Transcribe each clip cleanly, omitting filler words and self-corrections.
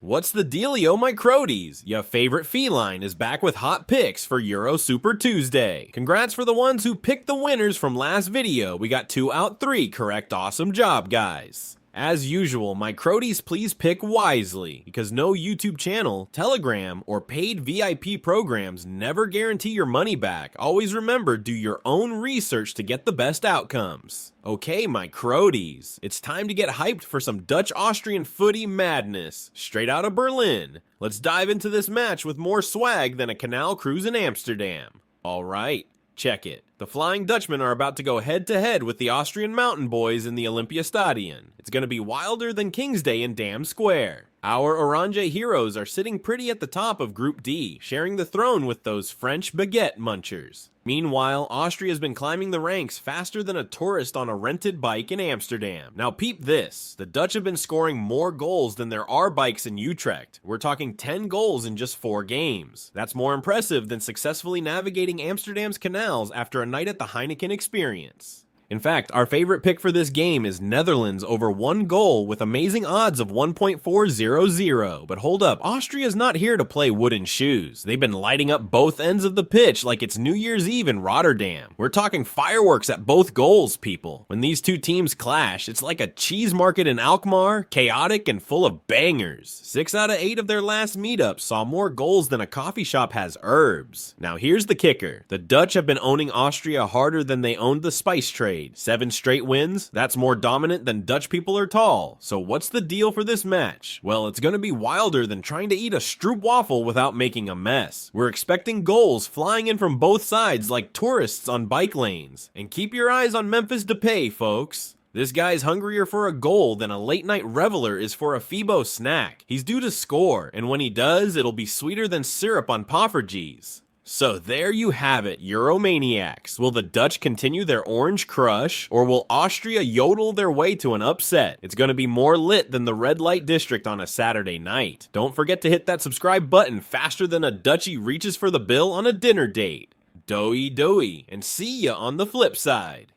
What's the dealio, my croaties? Your favorite feline is back with hot picks for Euro Super Tuesday. Congrats for the ones who picked the winners from last video. We got 2 out 3 correct. Awesome job, guys. As usual, my croaties, please pick wisely, because no YouTube channel, Telegram, or paid VIP programs never guarantee your money back. Always remember, do your own research to get the best outcomes. Okay, my croaties, it's time to get hyped for some Dutch-Austrian footy madness, straight out of Berlin. Let's dive into this match with more swag than a canal cruise in Amsterdam. Alright, check it. The Flying Dutchmen are about to go head-to-head with the Austrian Mountain Boys in the Olympiastadion. It's going to be wilder than King's Day in Dam Square. Our Orange heroes are sitting pretty at the top of Group D, sharing the throne with those French baguette munchers. Meanwhile, Austria has been climbing the ranks faster than a tourist on a rented bike in Amsterdam. Now peep this, the Dutch have been scoring more goals than there are bikes in Utrecht. We're talking 10 goals in just 4 games. That's more impressive than successfully navigating Amsterdam's canals after a night at the Heineken Experience. In fact, our favorite pick for this game is Netherlands over 1 goal with amazing odds of 1.400. But hold up, Austria's not here to play wooden shoes. They've been lighting up both ends of the pitch like it's New Year's Eve in Rotterdam. We're talking fireworks at both goals, people. When these two teams clash, it's like a cheese market in Alkmaar, chaotic and full of bangers. 6 out of 8 of their last meetups saw more goals than a coffee shop has herbs. Now here's the kicker. The Dutch have been owning Austria harder than they owned the spice trade. 7 straight wins? That's more dominant than Dutch people are tall. So what's the deal for this match? Well, it's gonna be wilder than trying to eat a stroopwafel without making a mess. We're expecting goals flying in from both sides like tourists on bike lanes. And keep your eyes on Memphis Depay, folks. This guy's hungrier for a goal than a late-night reveler is for a Phoebo snack. He's due to score, and when he does, it'll be sweeter than syrup on poffertjes. So there you have it, Euromaniacs. Will the Dutch continue their orange crush, or will Austria yodel their way to an upset? It's going to be more lit than the red light district on a Saturday night. Don't forget to hit that subscribe button faster than a Dutchie reaches for the bill on a dinner date. Doei, and see ya on the flip side.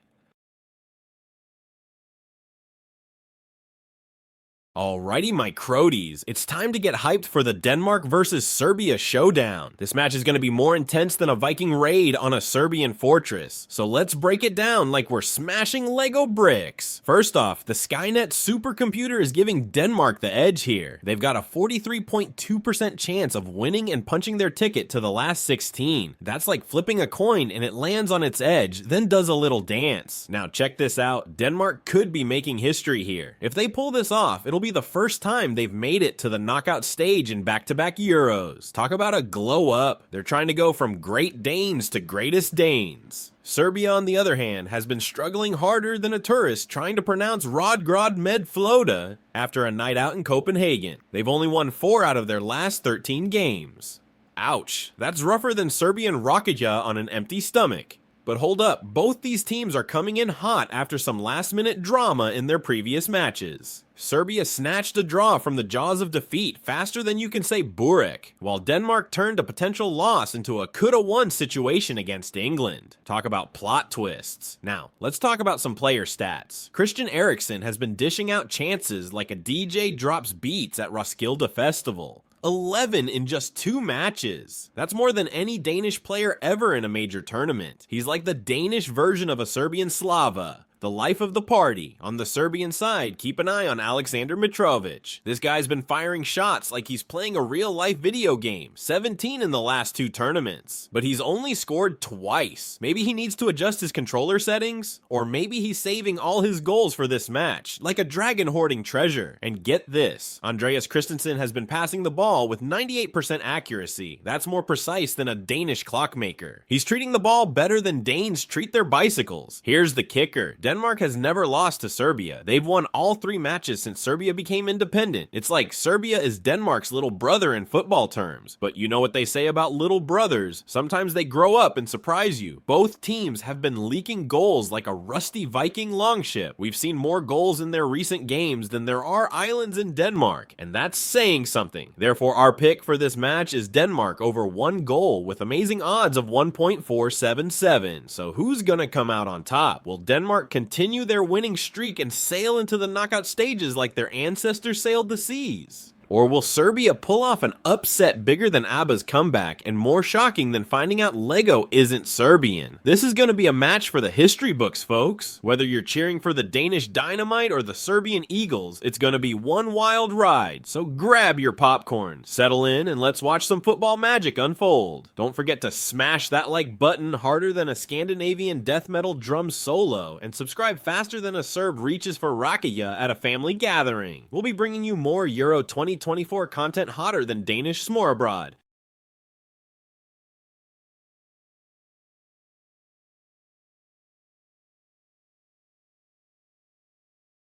Alrighty, my croaties, it's time to get hyped for the Denmark versus Serbia showdown. This match is going to be more intense than a Viking raid on a Serbian fortress. So let's break it down like we're smashing Lego bricks. First off, the Skynet supercomputer is giving Denmark the edge here. They've got a 43.2% chance of winning and punching their ticket to the last 16. That's like flipping a coin and it lands on its edge, then does a little dance. Now check this out, Denmark could be making history here. If they pull this off, it'll be the first time they've made it to the knockout stage in back-to-back Euros. Talk about a glow up. They're trying to go from Great Danes to Greatest Danes. Serbia, on the other hand, has been struggling harder than a tourist trying to pronounce Rodgrod med Floda after a night out in Copenhagen. They've only won 4 out of their last 13 games. Ouch, that's rougher than Serbian Rakića on an empty stomach. But hold up, both these teams are coming in hot after some last-minute drama in their previous matches. Serbia snatched a draw from the jaws of defeat faster than you can say Burek, while Denmark turned a potential loss into a coulda-won situation against England. Talk about plot twists. Now, let's talk about some player stats. Christian Eriksen has been dishing out chances like a DJ drops beats at Roskilde Festival. 11 in just 2 matches. That's more than any Danish player ever in a major tournament. He's like the Danish version of a Serbian Slava. The life of the party. On the Serbian side, keep an eye on Aleksandar Mitrovic. This guy's been firing shots like he's playing a real-life video game. 17 in the last 2 tournaments. But he's only scored twice. Maybe he needs to adjust his controller settings? Or maybe he's saving all his goals for this match, like a dragon hoarding treasure. And get this, Andreas Christensen has been passing the ball with 98% accuracy. That's more precise than a Danish clockmaker. He's treating the ball better than Danes treat their bicycles. Here's the kicker. Denmark has never lost to Serbia. They've won all 3 matches since Serbia became independent. It's like Serbia is Denmark's little brother in football terms. But you know what they say about little brothers? Sometimes they grow up and surprise you. Both teams have been leaking goals like a rusty Viking longship. We've seen more goals in their recent games than there are islands in Denmark, and that's saying something. Therefore, our pick for this match is Denmark over 1 goal with amazing odds of 1.477. So who's gonna come out on top? Will Denmark continue their winning streak and sail into the knockout stages like their ancestors sailed the seas? Or will Serbia pull off an upset bigger than ABBA's comeback and more shocking than finding out Lego isn't Serbian? This is going to be a match for the history books, folks. Whether you're cheering for the Danish Dynamite or the Serbian Eagles, it's going to be one wild ride. So grab your popcorn, settle in, and let's watch some football magic unfold. Don't forget to smash that like button harder than a Scandinavian death metal drum solo, and subscribe faster than a Serb reaches for rakia at a family gathering. We'll be bringing you more Euro 2024 content hotter than Danish Smorabroad.